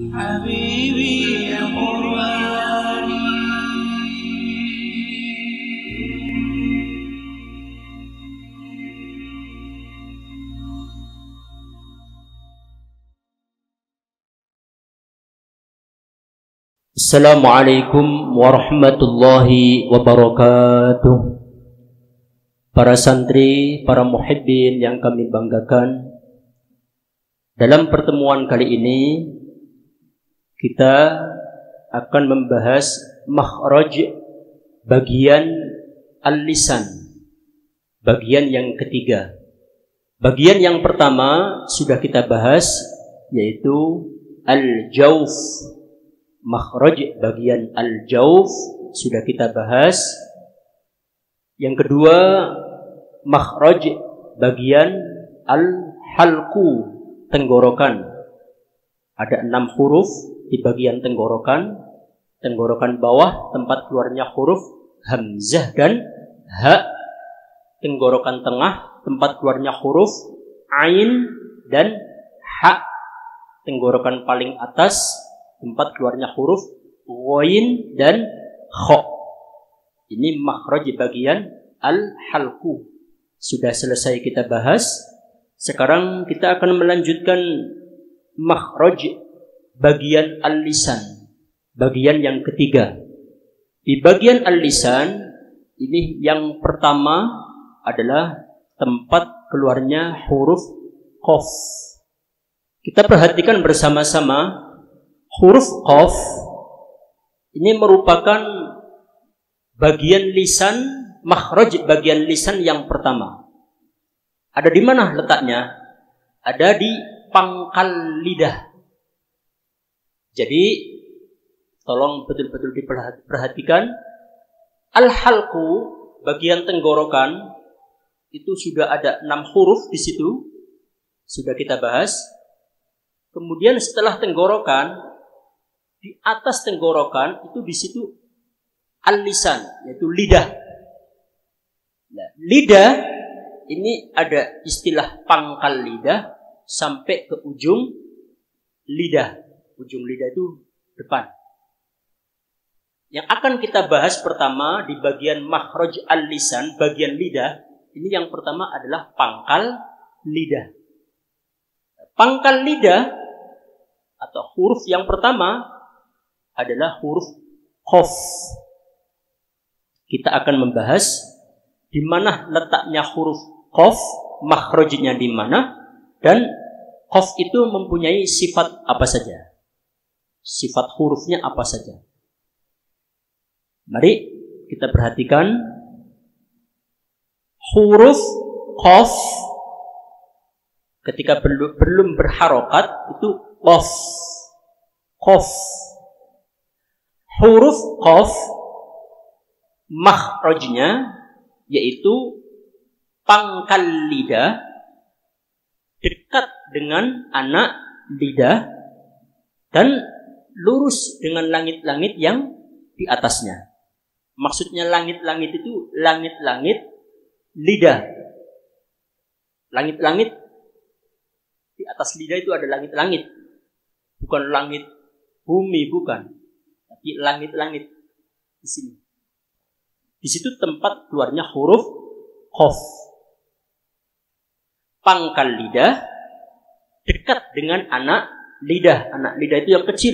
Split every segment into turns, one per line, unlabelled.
حبيبي يا قرآني.
Assalamualaikum warahmatullahi wabarakatuh. Para santri, para muhibbin yang kami banggakan, dalam pertemuan kali ini kita akan membahas makhraj bagian al-lisan, bagian yang ketiga. Bagian yang pertama sudah kita bahas, yaitu al-jawf. Makhraj bagian al-jawf sudah kita bahas. Yang kedua, makhraj bagian al-halqu, tenggorokan. Ada 6 huruf di bagian tenggorokan. Tenggorokan bawah tempat keluarnya huruf hamzah dan ha. Tenggorokan tengah tempat keluarnya huruf ain dan ha. Tenggorokan paling atas tempat keluarnya huruf ghain dan kha. Ini makhraj bagian al-halqu. Sudah selesai kita bahas. Sekarang kita akan melanjutkan makhraj bagian al-lisan, bagian yang ketiga. Di bagian al-lisan ini yang pertama adalah tempat keluarnya huruf qaf. Kita perhatikan bersama-sama. Huruf qaf ini merupakan bagian lisan, makhraj bagian lisan yang pertama. Ada di mana letaknya? Ada di pangkal lidah. Jadi tolong betul-betul diperhatikan. Al-halqu, bagian tenggorokan, itu sudah ada 6 huruf di situ. Sudah kita bahas. Kemudian setelah tenggorokan, di atas tenggorokan itu di situ al-lisan, yaitu lidah. Nah, lidah ini ada istilah pangkal lidah sampai ke ujung lidah. Ujung lidah itu depan. Yang akan kita bahas pertama di bagian makhraj al-lisan, bagian lidah, ini yang pertama adalah pangkal lidah. Pangkal lidah atau huruf yang pertama adalah huruf qaf. Kita akan membahas di mana letaknya huruf qaf, makhrajnya di mana, dan qaf itu mempunyai sifat apa saja. Sifat hurufnya apa saja. Mari kita perhatikan huruf qaf ketika belum berharokat itu qaf. Qaf. Huruf qaf makhrajnya yaitu pangkal lidah dekat dengan anak lidah dan lurus dengan langit-langit yang di atasnya. Maksudnya langit-langit itu langit-langit lidah. Langit-langit di atas lidah itu ada langit-langit. Bukan langit bumi, bukan. Tapi langit-langit di sini. Di situ tempat keluarnya huruf qaf. Pangkal lidah dekat dengan anak lidah. Anak lidah itu yang kecil,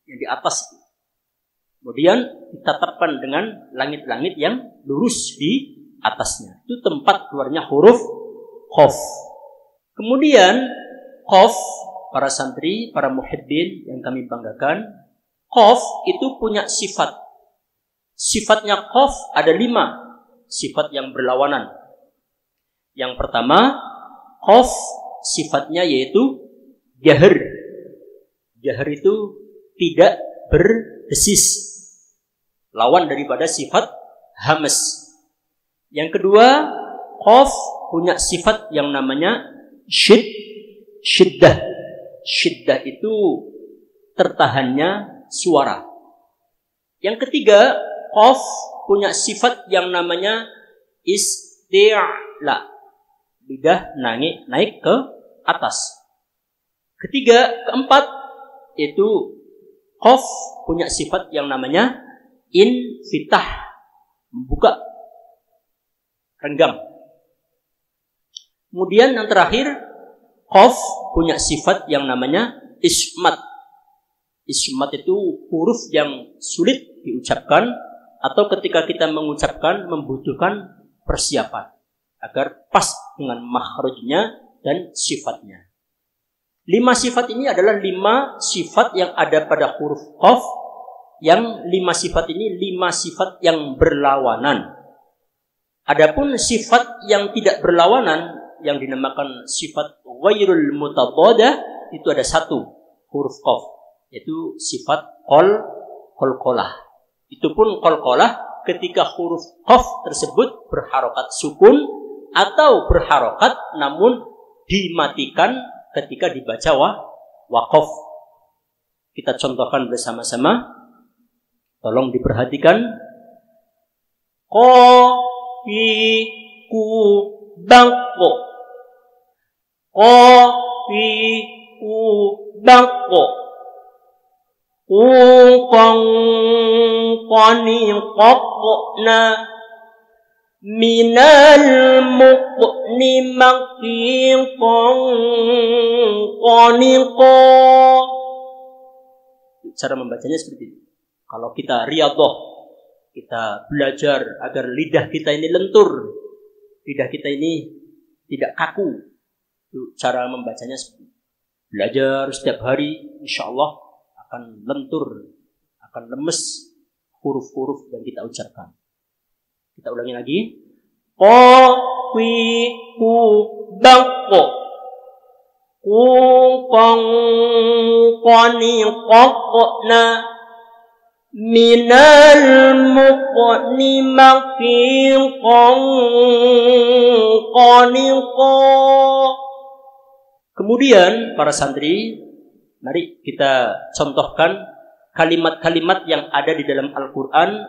yang di atas. Kemudian ditatapkan dengan langit-langit yang lurus di atasnya. Itu tempat keluarnya huruf qaf. Kemudian qaf, para santri, para muhibbin yang kami banggakan, qaf itu punya sifat. Sifatnya qaf ada 5 sifat yang berlawanan. Yang pertama, qaf sifatnya yaitu jahar. Jahar itu tidak berdesis. Lawan daripada sifat hamas. Yang kedua, qaf punya sifat yang namanya syiddah. Syiddah itu tertahannya suara. Yang ketiga, qaf punya sifat yang namanya isti'la. Lidah naik ke atas. Keempat, itu qaf punya sifat yang namanya infitah, membuka, renggang. Kemudian yang terakhir, qaf punya sifat yang namanya ismat. Ismat itu huruf yang sulit diucapkan, atau ketika kita mengucapkan membutuhkan persiapan agar pas dengan makhrajnya dan sifatnya. 5 sifat ini adalah 5 sifat yang ada pada huruf qaf, yang 5 sifat ini 5 sifat yang berlawanan. Adapun sifat yang tidak berlawanan yang dinamakan sifat ghairul mutadhadah itu ada 1 huruf qaf, yaitu sifat qalqalah. Itu pun qalqalah ketika huruf qaf tersebut berharokat sukun atau berharokat namun dimatikan ketika dibaca waqaf. Kita contohkan bersama-sama. Tolong diperhatikan. Qafi ku bangko. Qafi ku bangko. Qang qani qaqna minal muqni maqiqan qaniqa. Cara membacanya seperti ini. Kalau kita riyadhah, kita belajar agar lidah kita ini lentur, lidah kita ini tidak kaku. Itu cara membacanya seperti ini. Belajar setiap hari, insyaallah akan lentur, akan lemes huruf-huruf yang kita ucapkan. Kita ulangi lagi. Qafi ku bangko. Ku qang qani qaqna minal muqni maqiqan qaniqa. Kemudian para santri, mari kita contohkan kalimat-kalimat yang ada di dalam Al-Quran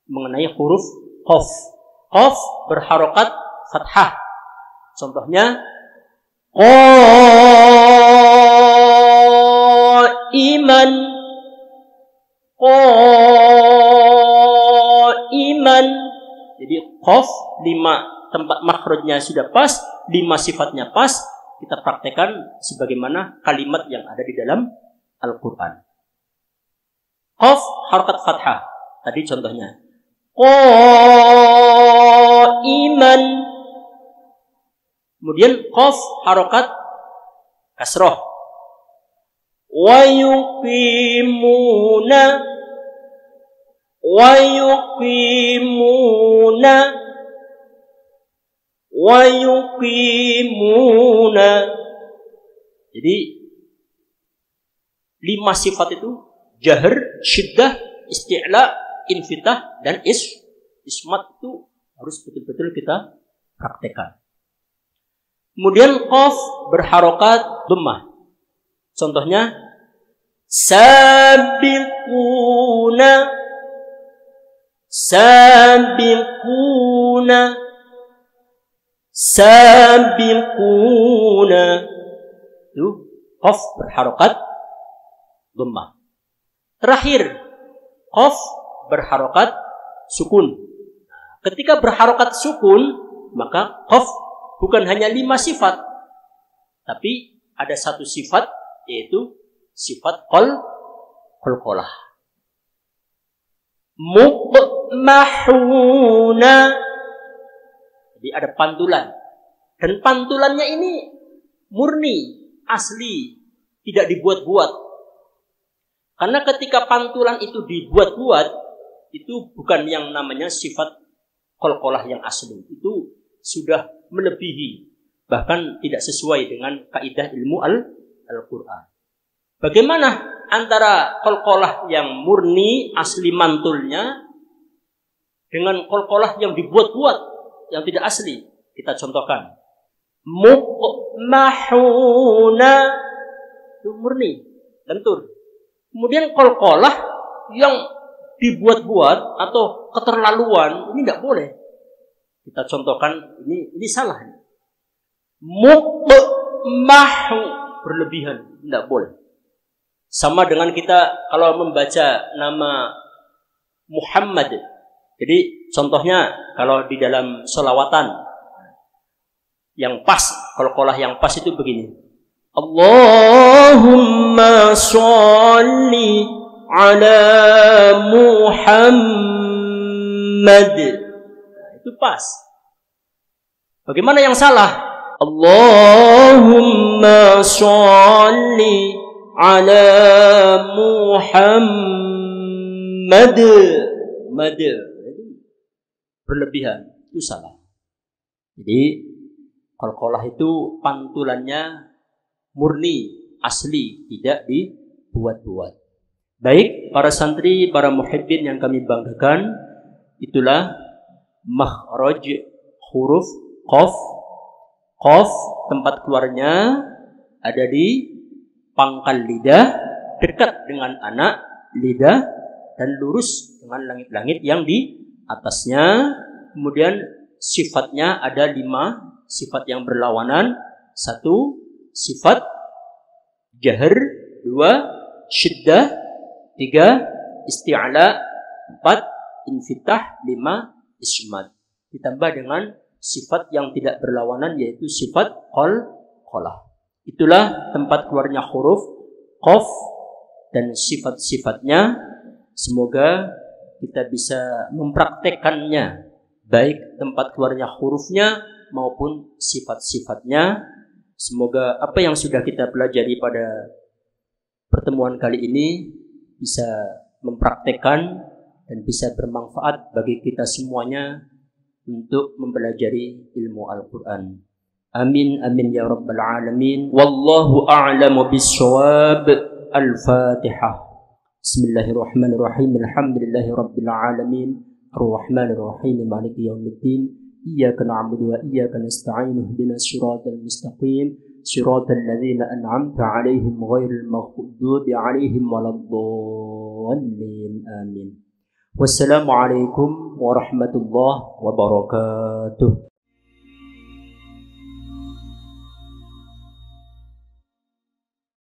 mengenai huruf qaf. Qaf berharokat fathah. Contohnya qaiman. Qaiman. Jadi qaf 5 tempat makhrajnya sudah pas, 5 sifatnya pas. Kita praktekkan sebagaimana kalimat yang ada di dalam Al-Quran. Qaf harokat fathah. Tadi contohnya qaiman. Kemudian qaf harokat kasroh. Wa yuqimuna. Wa yuqimuna. Wa yuqimuna. Jadi 5 sifat itu jahr, syiddah, isti'la, infitah, dan ismat itu harus betul-betul kita praktekkan. Kemudian qaf berharokat dhammah. Contohnya sabiquna. Sabiquna. Sabiquna. Itu qaf berharokat dhammah. Terakhir, qaf berharokat sukun. Ketika berharokat sukun, maka qaf bukan hanya 5 sifat, tapi ada 1 sifat, yaitu sifat qalqalah. Muqmahuna. Jadi ada pantulan. Dan pantulannya ini murni, asli, tidak dibuat-buat. Karena ketika pantulan itu dibuat-buat, itu bukan yang namanya sifat qalqalah yang asli. Itu sudah melebihi, bahkan tidak sesuai dengan kaidah ilmu Al-Quran. Bagaimana antara qalqalah yang murni, asli mantulnya, dengan qalqalah yang dibuat-buat, yang tidak asli? Kita contohkan. Muqmahuna. Itu murni, lentur. Kemudian qalqalah yang dibuat-buat atau keterlaluan, ini tidak boleh. Kita contohkan, ini salah. Muqmahu, berlebihan, tidak boleh. Sama dengan kita kalau membaca nama Muhammad. Jadi contohnya kalau di dalam sholawatan yang pas, qalqalah yang pas itu begini. Allahumma sholli ala Muhammad. Itu pas. Bagaimana yang salah? Allahumma sholli ala Muhammad. Berlebihan, itu salah. Jadi qalqalah itu pantulannya murni, asli, tidak dibuat-buat. Baik, para santri, para muhibbin yang kami banggakan, itulah makhraj huruf qaf. Qaf tempat keluarnya ada di pangkal lidah, dekat dengan anak lidah, dan lurus dengan langit-langit yang di atasnya. Kemudian sifatnya ada 5 sifat yang berlawanan. 1 sifat jahr, 2 syiddah, 3 isti'ala, 4 infitah, 5 ismat. Ditambah dengan sifat yang tidak berlawanan yaitu sifat qalqalah. Itulah tempat keluarnya huruf qaf dan sifat-sifatnya. Semoga kita bisa mempraktekannya, baik tempat keluarnya hurufnya maupun sifat-sifatnya. Semoga apa yang sudah kita pelajari pada pertemuan kali ini bisa mempraktekkan dan bisa bermanfaat bagi kita semuanya untuk mempelajari ilmu Al-Quran. Amin, amin ya rabbal alamin. Wallahu a'lamu bis-shawab. Al-Fatihah. Bismillahirrahmanirrahim. Alhamdulillahi rabbil alamin. Ar-Rahmanirrahim. Maliki yaumiddin. Iyyaka na'budu wa iyyaka nasta'in. Ihdinas siratal mustaqim. Siratal ladzina an'amta 'alaihim ghairil maghdubi 'alaihim waladdallin. Amin. Wassalamualaikum warahmatullahi wabarakatuh.